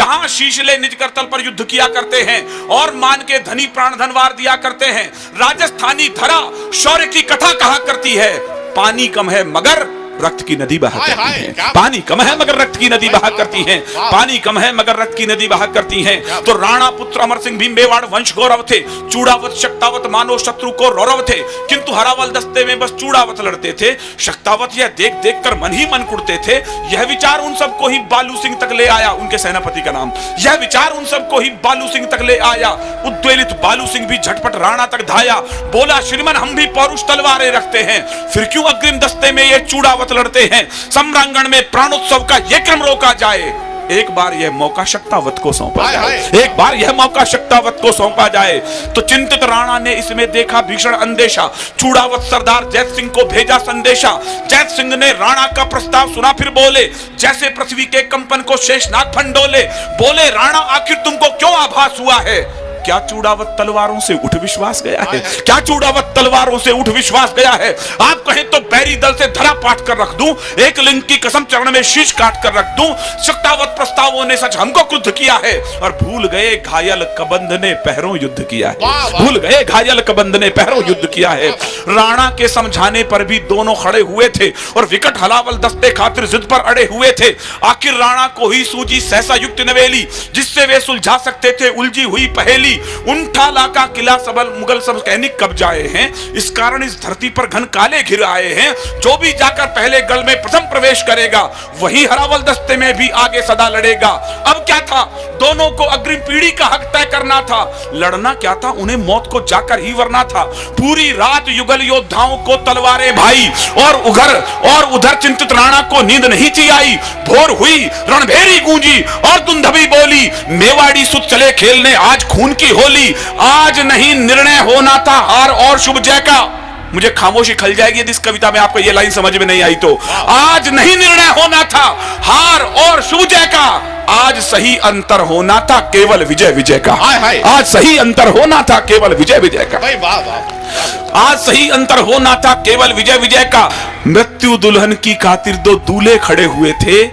जहां शीशले निज करतल पर युद्ध किया करते हैं और मान के धनी प्राण धनवार दिया करते हैं। राजस्थानी धरा शौर्य की कथा कहा करती है, पानी कम है मगर रक्त की नदी बहा करती है। पानी कम है मगर रक्त की नदी बहा करती है। पानी कम है मगर रक्त की नदी बहा करती है। तो राणा पुत्र अमर सिंह भीम मेवाड़ वंश गौरव थे, चूड़ावत शक्तावत मानो शत्रु को रौरव थे, किंतु हरावल दस्ते में बस चूड़ावत लड़ते थे। शक्तावत यह देख देख कर मन ही मन कुड़ते थे। यह विचार उन सबको ही बालू सिंह तक ले आया, उनके सेनापति का नाम। यह विचार उन सबको ही बालू सिंह तक ले आया। उद्वेलित बालू सिंह भी झटपट राणा तक धाया, बोला श्रीमन हम भी पौरुष तलवारें रखते हैं, फिर क्यों अग्रिम दस्ते में ये चूड़ावत लड़ते हैं। सम्रांगण में प्राणोत्सव का यह क्रम रोका जाए। एक बार यह मौका शक्तावत को सौंपा जाए, एक बार यह मौका शक्तावत को सौंपा जाए। तो चिंतित राणा ने इसमें देखा भीषण अंदेशा, चूड़ावत सरदार जैत सिंह को भेजा संदेशा। जैत सिंह ने राणा का प्रस्ताव सुना, फिर बोले जैसे पृथ्वी के कंपन को शेषनाग फंडोले, बोले राणा आखिर तुमको क्यों आभास हुआ है। क्या चूड़ावत तलवारों से उठ विश्वास गया है, क्या चूड़ावत तलवारों से उठ विश्वास गया है। आप कहें तो बैरी दल से धरा पाट कर रख दूं, एक लिंग की कसम चरण में शीश काट कर रख दूं। शक्तावत प्रस्तावों ने सच हमको क्रुद्ध किया है, और भूल गए घायल कबंध ने पहरों युद्ध किया है, भूल गए घायल कबंध ने पहरों युद्ध किया है। राणा के समझाने पर भी दोनों खड़े हुए थे और विकट हलावल दस्ते खातिर जिद पर अड़े हुए थे। आखिर राणा को ही सूझी सहसा युक्ति नवेली, जिससे वे सुलझा सकते थे उलझी हुई पहेली। उनठाला का किला सबल मुगल सब सैनिक कब्जाए हैं, इस कारण इस धरती पर घन काले घिर आए हैं। जो भी जाकर पहले गढ़ में प्रथम प्रवेश करेगा वही हरावल दस्ते में भी आगे सदा लड़ेगा। अब क्या था, दोनों को अग्रिम पीढ़ी का हक तय करना था। लड़ना क्या था, उन्हें मौत को जाकर ही वरना था। पूरी रात युगल योद्धाओं को तलवारें भाई, और उधर चिंतित राणा को नींद नहीं थी आई। भोर हुई, रणभेरी गूंजी और दुंदभी बोली, मेवाड़ी सुत चले खेलने आज खून की होली। आज नहीं निर्णय होना था हार और शुभ जय का। मुझे खामोशी खल जाएगी यदि इस कविता में आपको यह लाइन समझ में नहीं आई तो। आज नहीं निर्णय होना था हार और शुभ जय का, आज सही अंतर होना था केवल विजय विजय का। आज सही अंतर होना था केवल विजय विजय का। आज सही अंतर होना था केवल विजय विजय का। मृत्यु दुल्हन की खातिर दो दूल्हे खड़े हुए थे,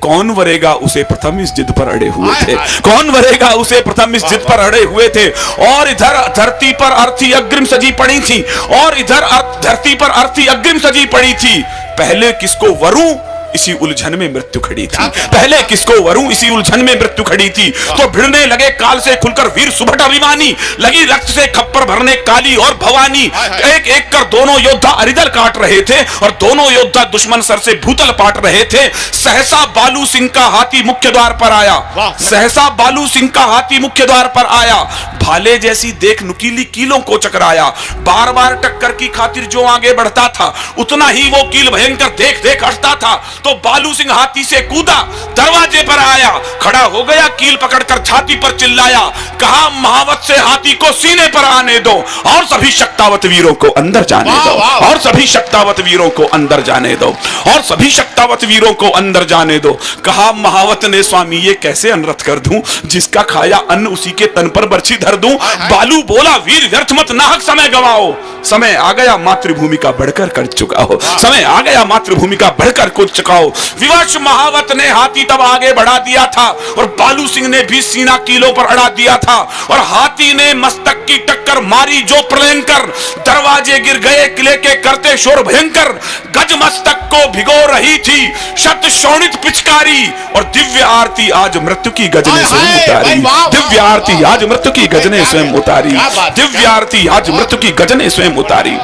कौन वरेगा उसे प्रथम इस जिद पर अड़े हुए थे, कौन वरेगा उसे प्रथम इस जिद पर अड़े हुए थे। और इधर धरती पर अर्थी अग्रिम सजी पड़ी थी, और इधर धरती पर अर्थी अग्रिम सजी पड़ी थी। पहले किसको वरूं इसी उलझन में मृत्यु खड़ी थी, पहले किसको वरूं इसी उलझन में मृत्यु खड़ी थी। तो भिड़ने लगे काल से खुलकर वीर सुभट अभिमानी, लगी रक्त से खप्पर भरने काली और भवानी। एक एक कर दोनों योद्धा अरिदल काट रहे थे और दोनों योद्धा दुश्मन सर से भूतल पाट रहे थे। सहसा बालू सिंह का हाथी मुख्य द्वार पर आया, सहसा बालू सिंह का हाथी मुख्य द्वार पर आया। भाले जैसी देख नुकीली कीलों को चकराया, बार बार टक्कर की खातिर जो आगे बढ़ता था उतना ही वो कील भयंकर देख देख हटता था। तो बालू सिंह हाथी से कूदा, दरवाजे पर आया, खड़ा हो गया, कील पकड़कर छाती पर चिल्लाया, कहा महावत से हाथी को सीने पर आने दो और सभी शक्तावत वीरों को अंदर जाने दो, और सभी शक्तावत वीरों को अंदर जाने दो, और सभी शक्तावत वीरों को अंदर जाने दो। कहा महावत ने स्वामी ये कैसे अनर्थ कर दूं, जिसका खाया अन्न उसी के तन पर बर्छी धर दूं। बालू बोला वीर व्यर्थ मत नाहक समय गवाओ, समय आ गया मातृभूमि का बढ़कर कर चुका हो, समय आ गया मातृभूमि का बढ़कर कर चुका हो। विवश महावत ने हाथी तब आगे बढ़ा दिया था और बालू सिंह ने भी सीना कीलों पर अड़ा दिया था, और हाथी ने मस्तक की टक्कर मारी जो प्रलयंकर, दरवाजे गिर गए किले के करते शोर भयंकर। गज मस्तक को भिगो रही थी शत शोणित पिचकारी, और दिव्य आरती आज मृत्यु की गज ने स्वयं उतारी, दिव्य आरती आज मृत्यु की गज ने स्वयं उतारी, दिव्य आरती आज मृत्यु की गज ने स्वयं उतारी।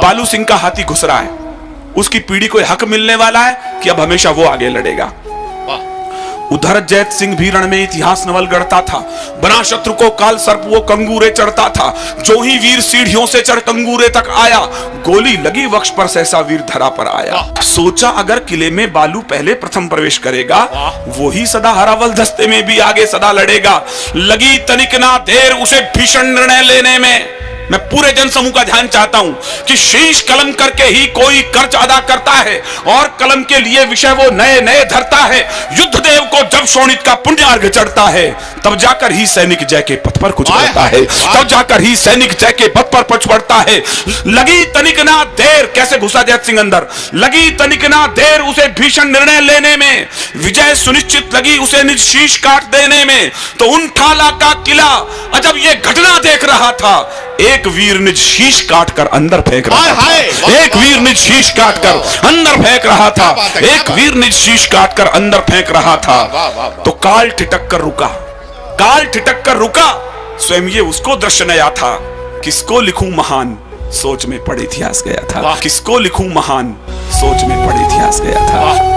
बालू सिंह का हाथी घुस रहा है, उसकी पीढ़ी को हक मिलने वाला है कि अब हमेशा वो आगे लड़ेगा। उधर जैत सिंह भी रण में इतिहास नवल गढ़ता था, बना शत्रु को काल सर्प वो कंगूरे चढ़ता था। जो ही वीर सीढ़ियों से चढ़ कंगूरे तक आया, गोली लगी वक्ष पर सहसा वीर धरा पर आया। सोचा अगर किले में बालू पहले प्रथम प्रवेश करेगा, वो ही सदा हरावल दस्ते में भी आगे सदा लड़ेगा। लगी तनिक ना देर उसे भीषण निर्णय लेने में, मैं पूरे जनसमूह का ध्यान चाहता हूं कि शीश कलम करके ही कोई कर्ज अदा करता है और कलम के लिए विषय वो नए नए धरता है। युद्ध देव को जब शोणित का पुण्यार्घ चढ़ता है तब जाकर ही सैनिक जय के पथ पर कुछ बढ़ता है, तब जाकर ही सैनिक जय के पथ पर कुछ बढ़ता है। लगी तनिक ना देर, कैसे घुसा जयत सिंह अंदर, लगी तनिक ना देर उसे भीषण निर्णय लेने में, विजय सुनिश्चित लगी उसे निज शीश काट देने में। तो उन ठाला का किला अजब ये घटना देख रहा था, एक वीर निज शीश काटकर अंदर फेंक रहा था, एक वीर निज शीश काटकर अंदर फेंक रहा था, एक वीर निज शीश काटकर अंदर फेंक रहा था। तो काल ठिठक कर रुका, काल ठिठक कर रुका, स्वयं ये उसको दृश्य नया था। किसको लिखूं महान, सोच में पड़े इतिहास गया था, किसको लिखूं महान, सोच में पड़े इतिहास गया था।